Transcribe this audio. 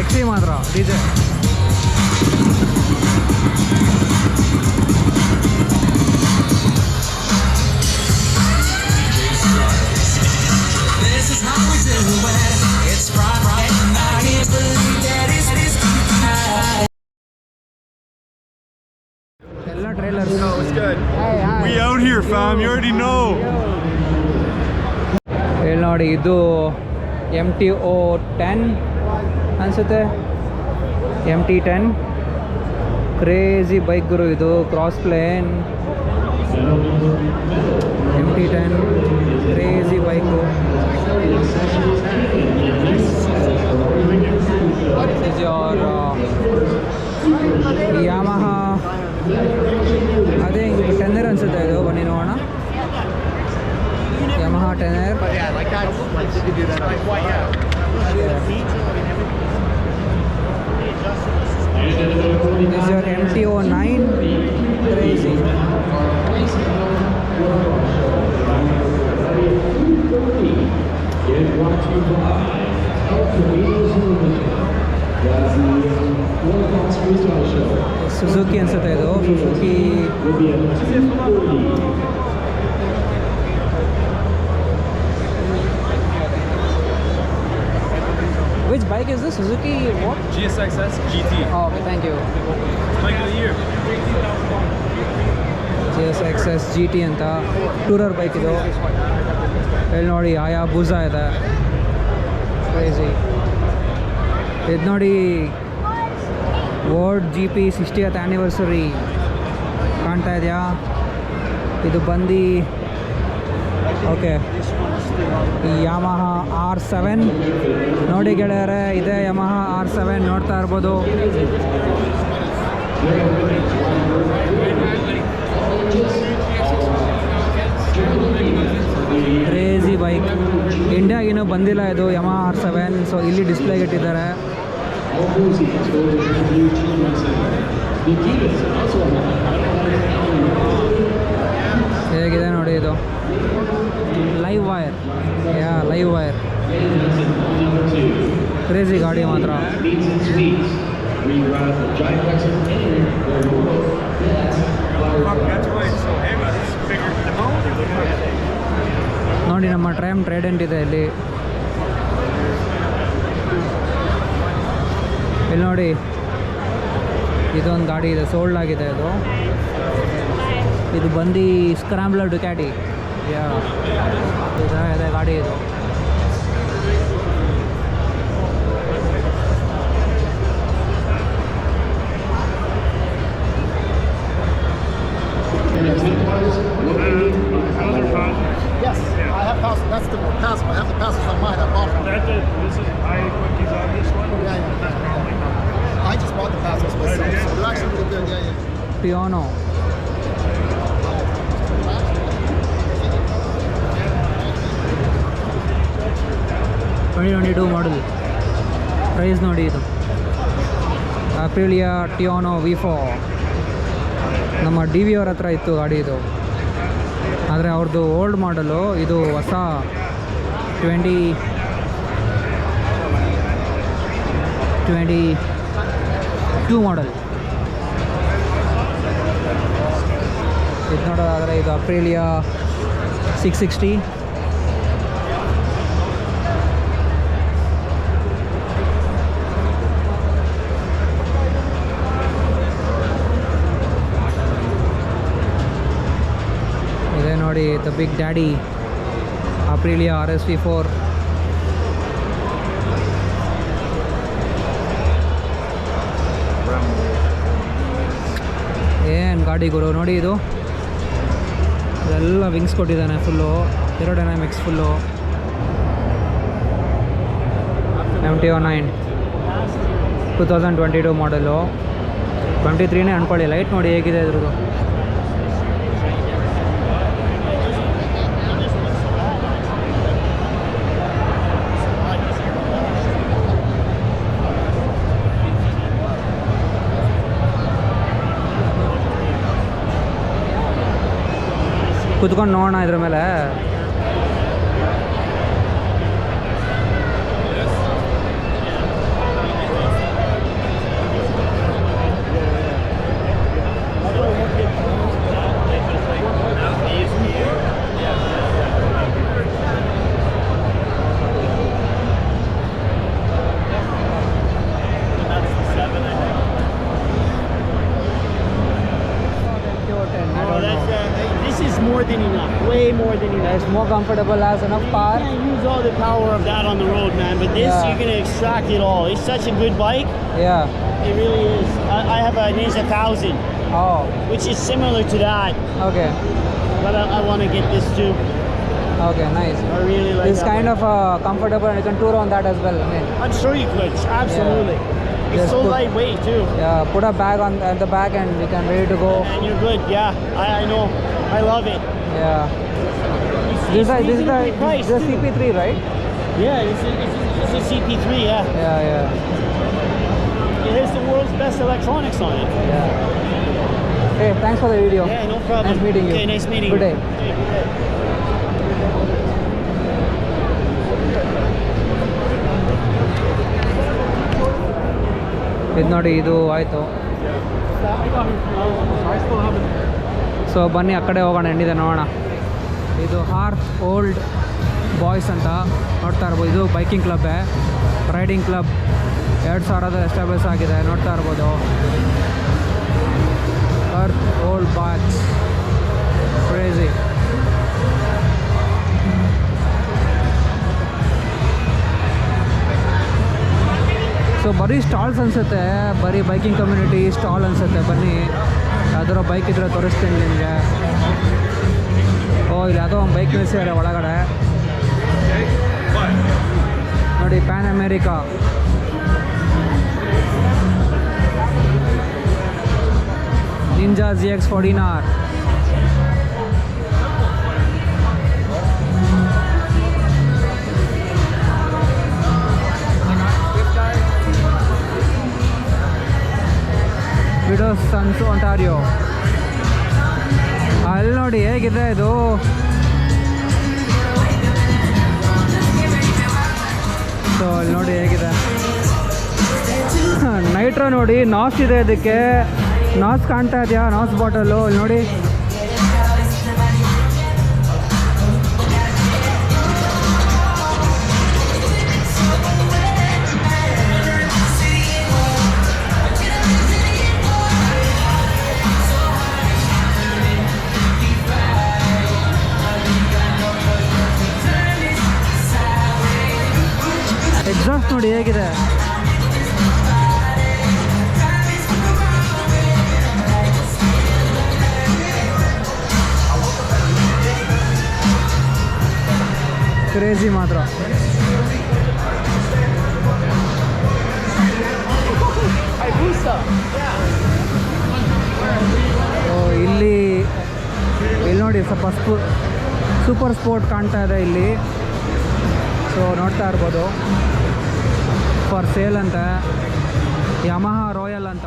Sexy ಮಾತ್ರ DJ. ಎಲ್ಲ trailers. We out here fam, you already know. ಇಲ್ಲಿ ನೋಡಿ, ಇದು MTO10 ಅನಿಸುತ್ತೆ, MT10. ಕ್ರೇಜಿ ಬೈಕ್ ಗುರು ಇದು, cross plane MT10 crazy bike. This is your Yamaha, I think 10 ಅನಿಸುತ್ತೆ ಇದು. ಬನ್ನಿ ನೋಡೋಣ. Yamaha 10R. Yeah, like that. Like, did you do that? Like, what? Yeah. This is your MTO9. Crazy. Suzuki ಅನ್ಸುತ್ತೆ ಇದು. Suzuki. Which bike is this? Suzuki what? GSXS GT. Oh, okay, thank you. Bike of the year. GSXS GT ಅಂತ tourer bike ಇದು. ಇಲ್ಲಿ ನೋಡಿ hayabusa ಇದೆ. Crazy. ಇದು ನೋಡಿ world GP 60th anniversary ಕಾಣ್ತಾ ಇದೆಯಾ? ಇದು ಬಂದು ಓಕೆ ಈ Yamaha R7 ನೋಡಿ ಗೆಳೆಯರೆ, ಇದೇ Yamaha R7 ನೋಡ್ತಾ ಇರ್ಬೋದು. Crazy bike. ಇಂಡಿಯಾಗಿನ್ನೂ ಬಂದಿಲ್ಲ ಇದು Yamaha R7, ಸೊ ಇಲ್ಲಿ ಡಿಸ್ಪ್ಲೇಗೆ ಇಟ್ಟಿದ್ದಾರೆ. ಹೇಗಿದೆ ನೋಡಿ ಇದು, ಲೈವ್ ವೈರ್. ಯಾ, ಲೈವ್ ವೈರ್. ಕ್ರೇಜಿ ಗಾಡಿ ಮಾತ್ರ. ನೋಡಿ ನಮ್ಮ ಟ್ರೈಡೆಂಟ್ ಇದೆ ಇಲ್ಲಿ. ಇಲ್ಲಿ ನೋಡಿ, ಇದೊಂದು ಗಾಡಿ ಇದೆ, ಸೋಲ್ಡ್ ಆಗಿದೆ ಇದು. ಇದು ಬಂದು ಸ್ಕ್ರಾಂಬ್ಲರ್ ಡುಕ್ಯಾಟಿ. ಯಾ, ಇದೆ ಗಾಡಿ ಇದು. Yes, I have pass. That's the pass. I have the passes on mine. I bought them. This is high cookies on this one. Yeah. I just bought the passes myself. So they're actually really good. Yeah. Piano. Twenty model. Price ನೋಡಿ, ಇದು ಅಪ್ರಿಲಿಯಾ ಟಿಯಾನೋ V4. ನಮ್ಮ DV ಅವ್ರ ಹತ್ರ ಇತ್ತು ಗಾಡಿ ಇದು, ಆದರೆ ಅವ್ರದ್ದು ಓಲ್ಡ್ ಮಾಡಲು. ಇದು ಹೊಸ 2022 ಮಾಡಲ್. ಇದು ನೋಡೋದಾದರೆ ಇದು ಅಪ್ರಿಲಿಯಾ 660. ಇದೆ ನೋಡಿ, ದ ಬಿಗ್ ಡ್ಯಾಡಿ ಅಪ್ರಿಲಿಯಾ RSV4. ಏನು ಗಾಡಿ ಗುರು ನೋಡಿ ಇದು. ಇದೆಲ್ಲ ವಿಂಗ್ಸ್ ಕೊಟ್ಟಿದ್ದಾನೆ ಫುಲ್ಲು, ಏರೋಡೈನಾಮಿಕ್ಸ್ ಫುಲ್ಲು. MTO9 2022 ಮಾಡಲು. 23ನೇ ಅಂದ್ಕೊಳ್ಳಿ. ಲೈಟ್ ನೋಡಿ ಹೇಗಿದೆ ಇದ್ರದ್ದು. ಕುತ್ಕೊಂಡು ನೋಡೋಣ ಇದ್ರ ಮೇಲೆ. way more than you It's more comfortable, has enough You power. can't use all the power of that on the road, man. But this, Yeah. you're gonna extract it all. It's such a good bike. Yeah. It really is. I have a Ninja 1000, Oh, which is similar to that, okay. but I want to get this too. Okay, nice. I really like It's that kind bike. of comfortable and you can tour on that as well. I mean, I'm sure you could. Absolutely. It's Just so put- lightweight too. yeah, put a bag on at the back and we can ready to go. And you're good. Yeah, I know. I love it. Yeah. It's This is reasonably the priced, too. CP3, right? Yeah, it's a CP3, yeah. Yeah, yeah, It has the world's best electronics on it. yeah. Hey, thanks for the video. Yeah, no problem. Nice meeting you. Okay, nice meeting Good you. day. Okay, good day. ಇದು ನೋಡಿ, ಇದು ಆಯಿತು. So ಬನ್ನಿ ಆ ಕಡೆ ಹೋಗೋಣ, ಎಣ್ಣಿದೆ ನೋಡೋಣ. ಇದು ಹಾರ್ತ್ ಓಲ್ಡ್ ಬಾಯ್ಸ್ ಅಂತ ನೋಡ್ತಾ ಇರ್ಬೋದು. ಇದು ಬೈಕಿಂಗ್ ಕ್ಲಬ್ಬೇ, ರೈಡಿಂಗ್ ಕ್ಲಬ್. 2000 ಎಸ್ಟಾಬ್ಲಿಷ್ ಆಗಿದೆ, ನೋಡ್ತಾ ಇರ್ಬೋದು. Earth old boys, crazy. So ಬರೀ ಸ್ಟಾಲ್ಸ್ ಅನಿಸುತ್ತೆ, ಬರೀ ಬೈಕಿಂಗ್ ಕಮ್ಯುನಿಟಿ ಸ್ಟಾಲ್ ಅನಿಸುತ್ತೆ. ಬನ್ನಿ, ಯಾವ್ದಾರ ಬೈಕ್ ಇದ್ರೆ ತೋರಿಸ್ತೀನಿ ನಿಮಗೆ. ಓ, ಇಲ್ಲಿ ಯಾವುದೋ ಒಂದು ಬೈಕ್ ನಿಲ್ಸಿದ್ದಾರೆ ಒಳಗಡೆ ನೋಡಿ, Pan America. Ninja ZX14R. Widows sons Ontario. ಅಲ್ಲಿ ನೋಡಿ ಹೇಗಿದೆ ಇದು. ಸೊ ಅಲ್ಲಿ ನೋಡಿ ಹೇಗಿದೆ. ನೈಟ್ರೋ ನೋಡಿ, ನಾಸ್ ಇದೆ ಇದಕ್ಕೆ. ನಾಸ್ ಕಾಣ್ತಾ ಇದೆಯಾ? ನಾಸ್ ಬಾಟಲು ಇಲ್ಲಿ ನೋಡಿ. ಎಕ್ಸಾಸ್ಟ್ ನೋಡಿ ಹೇಗಿದೆ. ಕ್ರೇಜಿ ಮಾತ್ರ. Hayabusa. ಇಲ್ಲಿ ನೋಡಿ ಸ್ವಲ್ಪ ಸೂಪರ್ ಸ್ಪೋರ್ಟ್ ಕಾಣ್ತಾ ಇದೆ ಇಲ್ಲಿ. ಸೊ ನೋಡ್ತಾ ಇರ್ಬೋದು, ಫಾರ್ ಸೇಲ್ ಅಂತ ಯಮಹಾ ರಾಯಲ್ ಅಂತ.